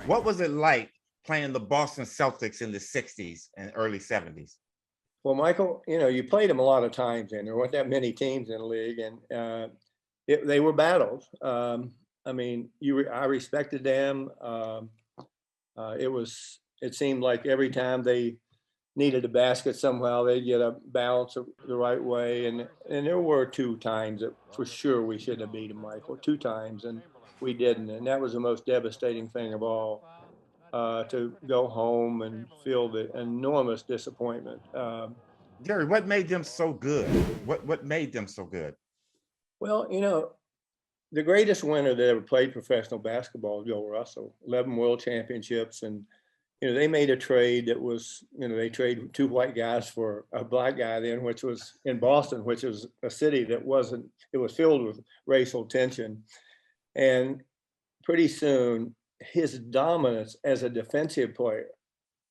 What was it like playing the Boston Celtics in the 60s and early 70s? Well, Michael, you played them a lot of times, and there weren't that many teams in the league, and they were battles. I mean, I respected them. It seemed like every time they needed a basket somehow, they'd get a bounce the right way. And there were 2 times that for sure we shouldn't have beat them, Michael, 2 times, and we didn't. And that was the most devastating thing of all, to go home and feel the enormous disappointment. Jerry, what made them so good? What made them so good? Well, the greatest winner that ever played professional basketball is Bill Russell, 11 world championships. And, they made a trade that was, they traded 2 white guys for a black guy then, which was in Boston, which was a city that it was filled with racial tension. And pretty soon, his dominance as a defensive player,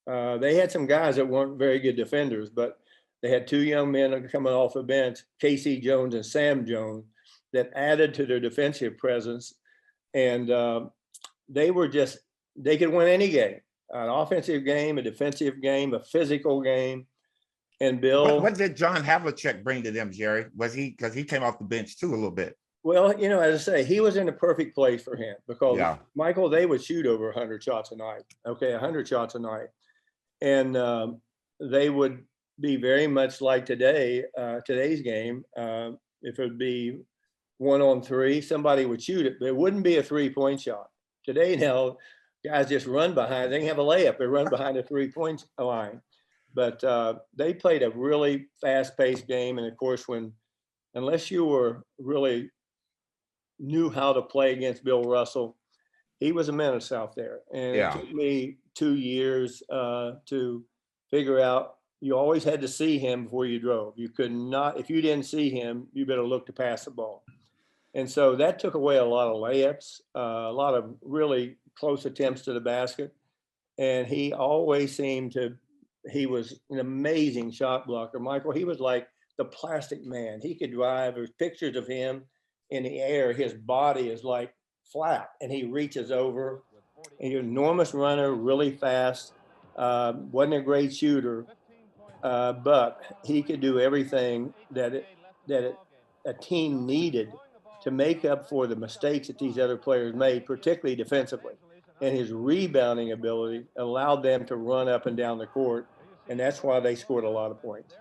they had some guys that weren't very good defenders, but they had 2 young men coming off the bench, K.C. Jones and Sam Jones, that added to their defensive presence. And they could win any game, an offensive game, a defensive game, a physical game. And Bill. What did John Havlicek bring to them, Jerry? Because he came off the bench too a little bit. Well, as I say, he was in the perfect place for him because, Michael, they would shoot over 100 shots a night. Okay, 100 shots a night. And they would be very much like today's game. If it would be 1-on-3, somebody would shoot it, but it wouldn't be a 3-point shot. Today now, guys just run behind. They can have a layup. They run behind a 3-point line. But they played a really fast-paced game. And of course, unless you were really knew how to play against Bill Russell, he was a menace out there. And it took me 2 years to figure out. You always had to see him before you drove. You could not, if you didn't see him, you better look to pass the ball. And so that took away a lot of layups, a lot of really close attempts to the basket. And he always he was an amazing shot blocker. Michael, he was like the plastic man. He could drive. There's pictures of him in the air. His body is like flat and he reaches over. And he's an enormous runner, really fast. Wasn't a great shooter. But he could do everything that a team needed to make up for the mistakes that these other players made, particularly defensively. And his rebounding ability allowed them to run up and down the court, and that's why they scored a lot of points.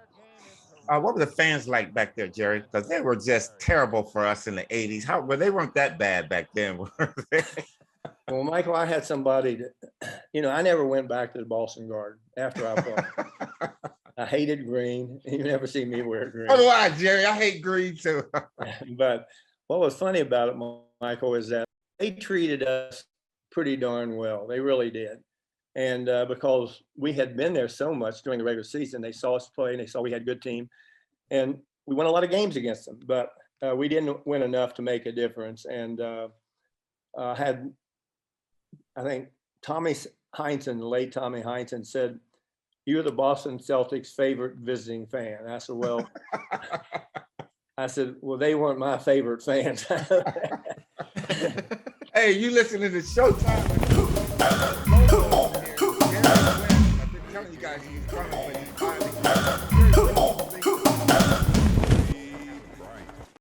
What were the fans like back there, Jerry? Because they were just terrible for us in the 80s. They weren't that bad back then, were they? Well, Michael, I had somebody that, I never went back to the Boston Garden after I played. I hated green. You never see me wear green. Oh, why, Jerry? I hate green too. But what was funny about it, Michael, is that they treated us pretty darn well. They really did. And because we had been there so much during the regular season, they saw us play and they saw we had a good team. And we won a lot of games against them, but we didn't win enough to make a difference. And I think Tommy Heinsohn, the late Tommy Heinsohn, said, "You're the Boston Celtics' favorite visiting fan." I said, well, they weren't my favorite fans. Hey, you listening to Showtime and Kobe. I've been telling you guys, he's